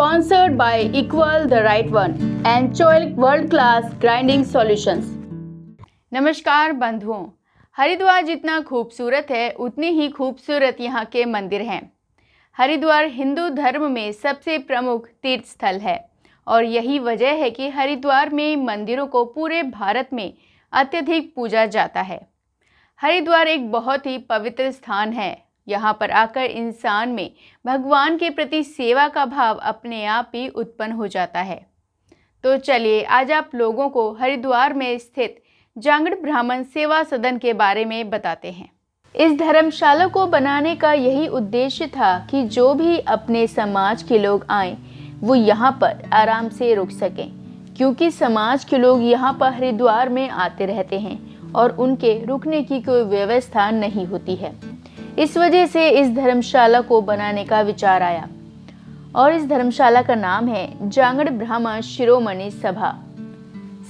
sponsored by Equal the Right One and Choice World Class Grinding Solutions। नमस्कार बंधुओं, हरिद्वार जितना खूबसूरत है उतने ही खूबसूरत यहाँ के मंदिर हैं। हरिद्वार हिंदू धर्म में सबसे प्रमुख तीर्थ स्थल है और यही वजह है कि हरिद्वार में मंदिरों को पूरे भारत में अत्यधिक पूजा जाता है। हरिद्वार एक बहुत ही पवित्र स्थान है। यहाँ पर आकर इंसान में भगवान के प्रति सेवा का भाव अपने आप ही उत्पन्न हो जाता है। तो चलिए आज आप लोगों को हरिद्वार में स्थित जांगड़ ब्राह्मण सेवा सदन के बारे में बताते हैं। इस धर्मशाला को बनाने का यही उद्देश्य था कि जो भी अपने समाज के लोग आएं वो यहाँ पर आराम से रुक सकें, क्योंकि समाज के लोग यहाँ पर हरिद्वार में आते रहते हैं और उनके रुकने की कोई व्यवस्था नहीं होती है। इस वजह से इस धर्मशाला को बनाने का विचार आया और इस धर्मशाला का नाम है जांगड़ ब्राह्मण शिरोमणि सभा।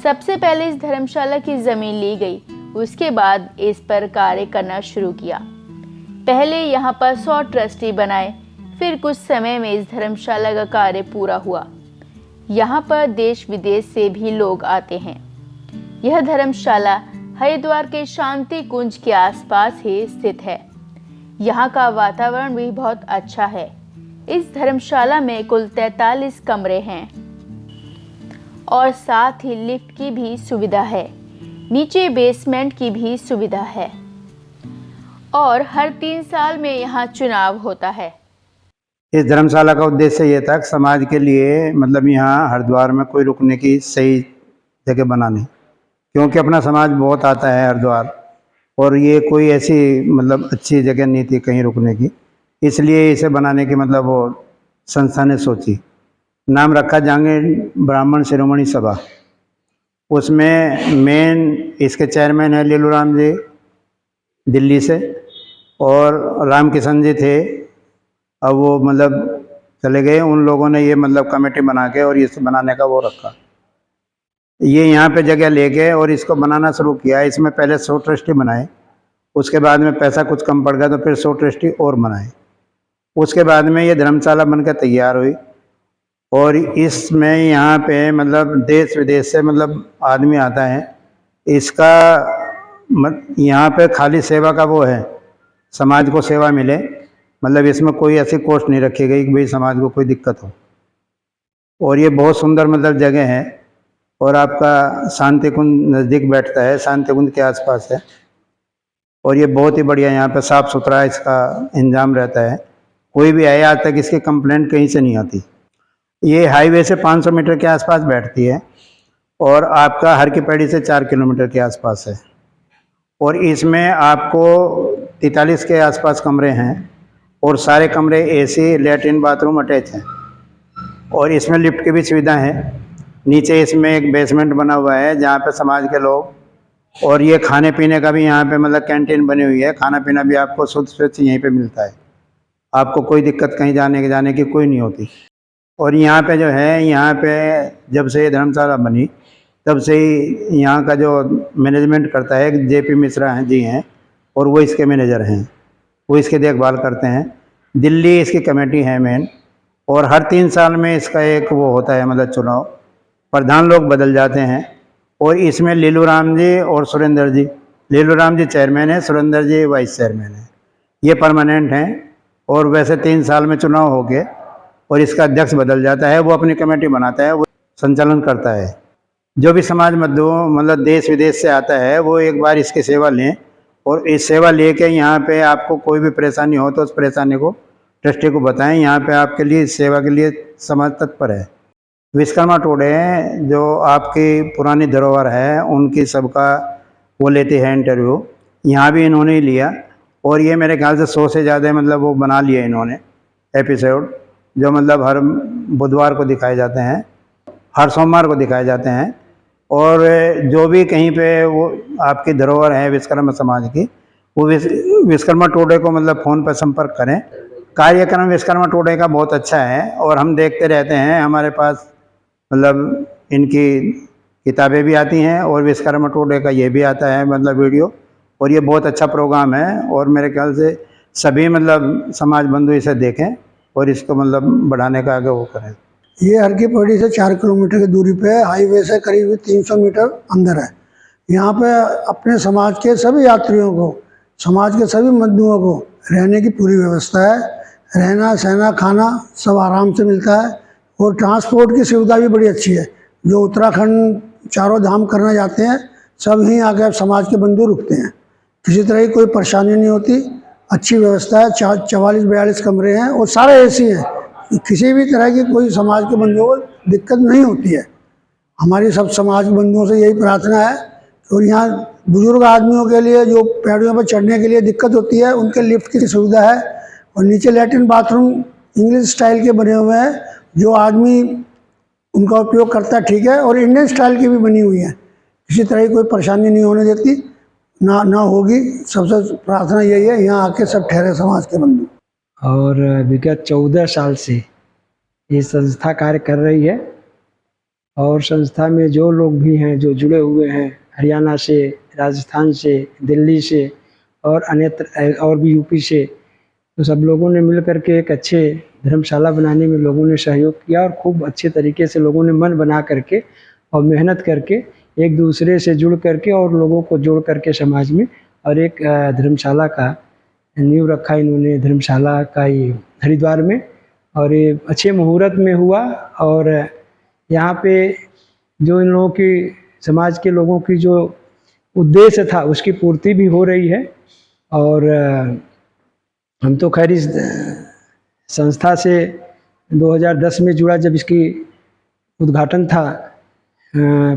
सबसे पहले इस धर्मशाला की जमीन ली गई, उसके बाद इस पर कार्य करना शुरू किया। पहले यहाँ पर 100 ट्रस्टी बनाए, फिर कुछ समय में इस धर्मशाला का कार्य पूरा हुआ। यहाँ पर देश विदेश से भी लोग आते हैं। यह धर्मशाला हरिद्वार के शांति कुंज के आसपास ही स्थित है। यहाँ का वातावरण भी बहुत अच्छा है। इस धर्मशाला में कुल 43 कमरे हैं और साथ ही लिफ्ट की भी सुविधा है। नीचे बेसमेंट की भी सुविधा है और हर 3 साल में यहाँ चुनाव होता है। इस धर्मशाला का उद्देश्य ये था कि समाज के लिए मतलब यहाँ हरिद्वार में कोई रुकने की सही जगह बनाने, क्योंकि अपना समाज बहुत आता है हरिद्वार और ये कोई ऐसी मतलब अच्छी जगह नहीं थी कहीं रुकने की, इसलिए इसे बनाने की मतलब वो संस्था ने सोची। नाम रखा जांगड़ ब्राह्मण शिरोमणि सभा। उसमें मेन इसके चेयरमैन है लीलू राम जी दिल्ली से, और राम किशन जी थे। अब वो मतलब चले गए, उन लोगों ने ये मतलब कमेटी बना के और इसे बनाने का वो रखा। ये यहाँ पे जगह लेके और इसको बनाना शुरू किया। इसमें पहले 100 ट्रस्टी बनाए, उसके बाद में पैसा कुछ कम पड़ गया तो फिर 100 ट्रस्टी और बनाए। उसके बाद में ये धर्मशाला बनकर तैयार हुई और इसमें यहाँ पे मतलब देश विदेश से मतलब आदमी आता है। इसका यहाँ पे खाली सेवा का वो है, समाज को सेवा मिले, मतलब इसमें कोई ऐसी कोशिश नहीं रखी गई कि भाई समाज को कोई दिक्कत हो। और ये बहुत सुंदर मतलब जगह है और आपका शांति कुंज नज़दीक बैठता है, शांति कुंज के आसपास है और ये बहुत ही बढ़िया यहाँ पे साफ़ सुथरा इसका इंतजाम रहता है। कोई भी आए आज तक इसकी कंप्लेंट कहीं से नहीं आती। ये हाईवे से 500 मीटर के आसपास बैठती है और आपका हर की पैड़ी से 4 किलोमीटर के आसपास है। और इसमें आपको 43 के आसपास कमरे हैं और सारे कमरे एसी, लैट्रिन, बाथरूम अटैच हैं और इसमें लिफ्ट की भी सुविधा है। नीचे इसमें एक बेसमेंट बना हुआ है जहाँ पे समाज के लोग, और ये खाने पीने का भी यहाँ पे मतलब कैंटीन बनी हुई है। खाना पीना भी आपको शुद्ध स्वच्छ यहीं पे मिलता है, आपको कोई दिक्कत कहीं जाने की कोई नहीं होती। और यहाँ पे जो है, यहाँ पे जब से ये धर्मशाला बनी तब से ही यहाँ का जो मैनेजमेंट करता है जेपी मिश्रा हैं जी हैं, और वो इसके मैनेजर हैं, वो इसकी देखभाल करते हैं। दिल्ली इसकी कमेटी है मेन, और हर 3 साल में इसका एक वो होता है मतलब चुनाव, प्रधान लोग बदल जाते हैं। और इसमें लीलू राम जी और सुरेंद्र जी, लीलू राम जी चेयरमैन है, सुरेंद्र जी वाइस चेयरमैन है, ये परमानेंट हैं। और वैसे 3 साल में चुनाव हो गए और इसका अध्यक्ष बदल जाता है, वो अपनी कमेटी बनाता है, वो संचालन करता है। जो भी समाज मतलब देश विदेश से आता है वो एक बार इसकी सेवा लें, और इस सेवा लेके यहाँ पे आपको कोई भी परेशानी हो तो उस परेशानी को ट्रस्टी को बताएं। यहाँ पे आपके लिए सेवा के लिए समाज तत्पर है। विश्वकर्मा टोडे जो आपकी पुरानी धरोहर है उनकी सबका वो लेते हैं इंटरव्यू, यहाँ भी इन्होंने ही लिया। और ये मेरे ख्याल से 100 से ज़्यादा मतलब वो बना लिए इन्होंने एपिसोड, जो मतलब हर बुधवार को दिखाए जाते हैं, हर सोमवार को दिखाए जाते हैं। और जो भी कहीं पे वो आपकी धरोहर है विश्वकर्मा समाज की, वो विश्वकर्मा टोडे को मतलब फ़ोन पर संपर्क करें। कार्यक्रम विश्वकर्मा टोडे का बहुत अच्छा है और हम देखते रहते हैं। हमारे पास मतलब इनकी किताबें भी आती हैं और विश्वकर्मा टोडे का ये भी आता है मतलब वीडियो, और ये बहुत अच्छा प्रोग्राम है। और मेरे ख्याल से सभी मतलब समाज बंधु इसे देखें और इसको मतलब बढ़ाने का आगे वो करें। ये हर की पौड़ी से 4 किलोमीटर की दूरी पे है, हाईवे से करीब 300 मीटर अंदर है। यहाँ पे अपने समाज के सभी यात्रियों को, समाज के सभी मजदूरों को रहने की पूरी व्यवस्था है। रहना सहना खाना सब आराम से मिलता है और ट्रांसपोर्ट की सुविधा भी बड़ी अच्छी है। जो उत्तराखंड चारों धाम करना जाते हैं सब यहीं आके समाज के बंधु रुकते हैं। किसी तरह की कोई परेशानी नहीं होती, अच्छी व्यवस्था है। 44-42 कमरे हैं और सारे एसी हैं। किसी भी तरह की कोई समाज के बंधुओं को दिक्कत नहीं होती है। हमारी सब समाज के बंधुओं से यही प्रार्थना है। और यहाँ बुजुर्ग आदमियों के लिए जो पैड़ियों पर चढ़ने के लिए दिक्कत होती है उनके लिफ्ट की सुविधा है। और नीचे लैट्रिन बाथरूम इंग्लिश स्टाइल के बने हुए हैं, जो आदमी उनका उपयोग करता है ठीक है। और इंडियन स्टाइल की भी बनी हुई है, किसी तरह की कोई परेशानी नहीं होने देती, ना होगी। सबसे प्रार्थना यही है यहाँ आके सब ठहरे समाज के बंधु। और विगत 14 साल से ये संस्था कार्य कर रही है। और संस्था में जो लोग भी हैं जो जुड़े हुए हैं, हरियाणा से, राजस्थान से, दिल्ली से और अन्यत्र और भी यूपी से, तो सब लोगों ने मिल करके एक अच्छे धर्मशाला बनाने में लोगों ने सहयोग किया। और खूब अच्छे तरीके से लोगों ने मन बना करके और मेहनत करके एक दूसरे से जुड़ करके और लोगों को जोड़ करके समाज में और एक धर्मशाला का नींव रखा इन्होंने, धर्मशाला का ये हरिद्वार में। और ये अच्छे मुहूर्त में हुआ। और यहाँ पे जो इन लोगों की समाज के लोगों की जो उद्देश्य था उसकी पूर्ति भी हो रही है। और हम तो खैर इस संस्था से 2010 में जुड़ा, जब इसकी उद्घाटन था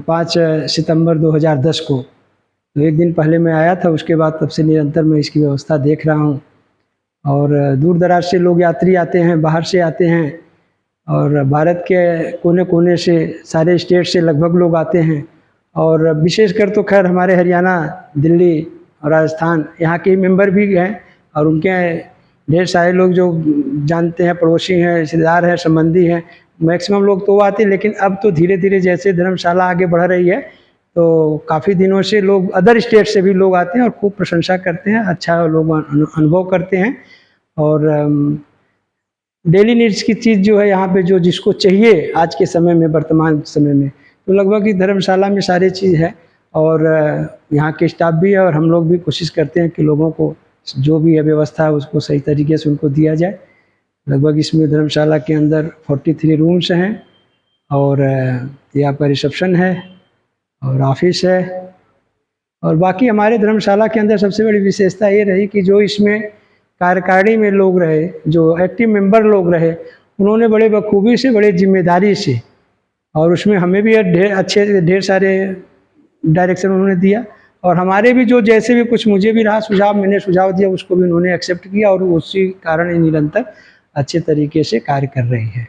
5 सितंबर 2010 को, तो एक दिन पहले मैं आया था। उसके बाद तब से निरंतर मैं इसकी व्यवस्था देख रहा हूँ। और दूर दराज से लोग यात्री आते हैं, बाहर से आते हैं, और भारत के कोने कोने से, सारे स्टेट से लगभग लोग आते हैं। और विशेषकर तो खैर हमारे हरियाणा, दिल्ली और राजस्थान यहाँ के मेंबर भी हैं। और उनके ढेर सारे लोग जो जानते हैं, पड़ोसी हैं, रिश्तेदार हैं, संबंधी हैं, मैक्सिमम लोग तो आते हैं। लेकिन अब तो धीरे धीरे जैसे धर्मशाला आगे बढ़ रही है तो काफ़ी दिनों से लोग अदर स्टेट से भी लोग आते हैं और खूब प्रशंसा करते हैं, अच्छा लोग अनुभव करते हैं। और डेली नीड्स की चीज़ जो है यहाँ पे जो जिसको चाहिए आज के समय में, वर्तमान समय में, तो लगभग इस धर्मशाला में सारी चीज़ है। और यहाँ के स्टाफ भी है और हम लोग भी कोशिश करते हैं कि लोगों को जो भी है व्यवस्था है उसको सही तरीके से उनको दिया जाए। लगभग इसमें धर्मशाला के अंदर 43 रूम्स हैं। और यहाँ पर रिसेप्शन है और ऑफिस है। और बाकी हमारे धर्मशाला के अंदर सबसे बड़ी विशेषता ये रही कि जो इसमें कार्यकारिणी में लोग रहे, जो एक्टिव मेंबर लोग रहे, उन्होंने बड़े बखूबी से, बड़े जिम्मेदारी से, और उसमें हमें भी ढेर सारे डायरेक्शन उन्होंने दिया। और हमारे भी जो जैसे भी कुछ मुझे भी रहा सुझाव, मैंने सुझाव दिया, उसको भी उन्होंने एक्सेप्ट किया। और उसी कारण ये निरंतर अच्छे तरीके से कार्य कर रही है।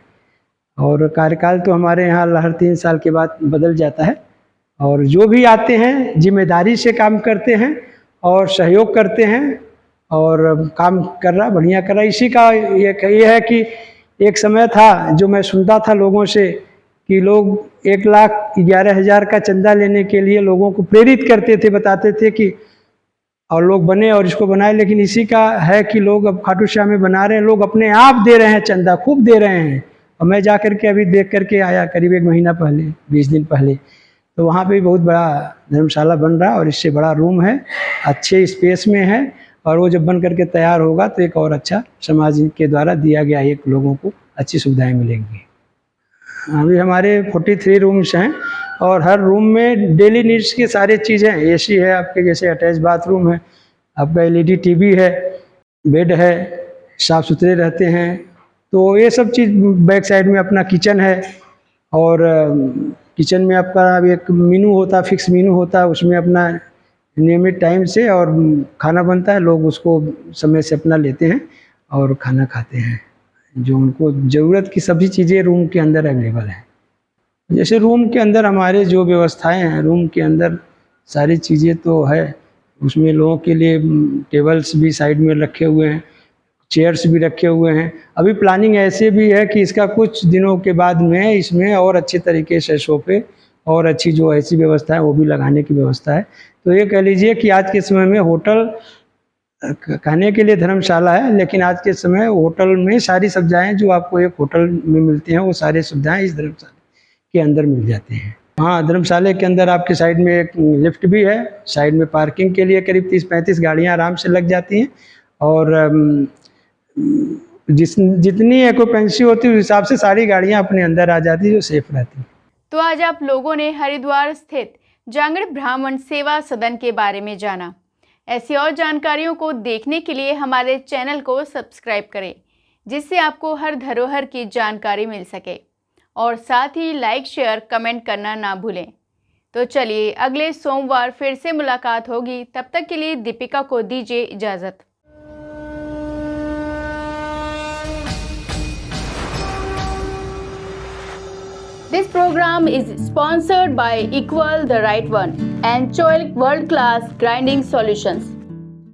और कार्यकाल तो हमारे यहाँ हर 3 साल के बाद बदल जाता है। और जो भी आते हैं जिम्मेदारी से काम करते हैं और सहयोग करते हैं और काम कर रहा, बढ़िया कर रहा। इसी का ये है कि एक समय था जो मैं सुनता था लोगों से कि लोग 1,11,000 का चंदा लेने के लिए लोगों को प्रेरित करते थे, बताते थे कि और लोग बने और इसको बनाए। लेकिन इसी का है कि लोग अब खाटू श्याम में बना रहे हैं, लोग अपने आप दे रहे हैं, चंदा खूब दे रहे हैं। और मैं जा कर के अभी देख करके आया करीब 1 महीना पहले, 20 दिन पहले, तो वहाँ पे बहुत बड़ा धर्मशाला बन रहा है और इससे बड़ा रूम है, अच्छे स्पेस में है। और वो जब बन करके तैयार होगा तो एक और अच्छा समाज के द्वारा दिया गया एक लोगों को अच्छी सुविधाएं मिलेंगी। अभी हमारे 43 रूम्स हैं और हर रूम में डेली नीड्स की सारी चीज़ें, एसी है आपके, जैसे अटैच बाथरूम है आपका, एलईडी टीवी है, बेड है, साफ़ सुथरे रहते हैं। तो ये सब चीज़, बैक साइड में अपना किचन है। और किचन में आपका एक मेनू होता है, फिक्स मेनू होता है, उसमें अपना नियमित टाइम से और खाना बनता है। लोग उसको समय से अपना लेते हैं और खाना खाते हैं। जो उनको ज़रूरत की सभी चीज़ें रूम के अंदर अवेलेबल हैं। जैसे रूम के अंदर हमारे जो व्यवस्थाएं हैं, रूम के अंदर सारी चीज़ें तो है। उसमें लोगों के लिए टेबल्स भी साइड में रखे हुए हैं, चेयर्स भी रखे हुए हैं। अभी प्लानिंग ऐसे भी है कि इसका कुछ दिनों के बाद में इसमें और अच्छे तरीके से सोफे और अच्छी जो ऐसी व्यवस्था है वो भी लगाने की व्यवस्था है। तो ये कह लीजिए कि आज के समय में होटल कहने के लिए धर्मशाला है, लेकिन आज के समय होटल में सारी सुविधाएं जो आपको एक होटल में मिलती हैं वो सारी सुविधाएं इस धर्मशाला के अंदर मिल जाती हैं। हाँ, धर्मशाला के अंदर आपकी साइड में एक लिफ्ट भी है, साइड में पार्किंग के लिए करीब 30-35 गाड़ियाँ आराम से लग जाती हैं और जितनी एक्यूपेंसी होती है उस हिसाब से सारी गाड़ियाँ अपने अंदर आ जाती है जो सेफ रहती हैं। तो आज आप लोगों ने हरिद्वार स्थित जांगड़ ब्राह्मण सेवा सदन के बारे में जाना। ऐसी और जानकारियों को देखने के लिए हमारे चैनल को सब्सक्राइब करें, जिससे आपको हर धरोहर की जानकारी मिल सके और साथ ही लाइक, शेयर, कमेंट करना ना भूलें। तो चलिए अगले सोमवार फिर से मुलाकात होगी। तब तक के लिए दीपिका को दीजिए इजाज़त। This program is sponsored by Equal the Right One and Choilik World Class Grinding Solutions.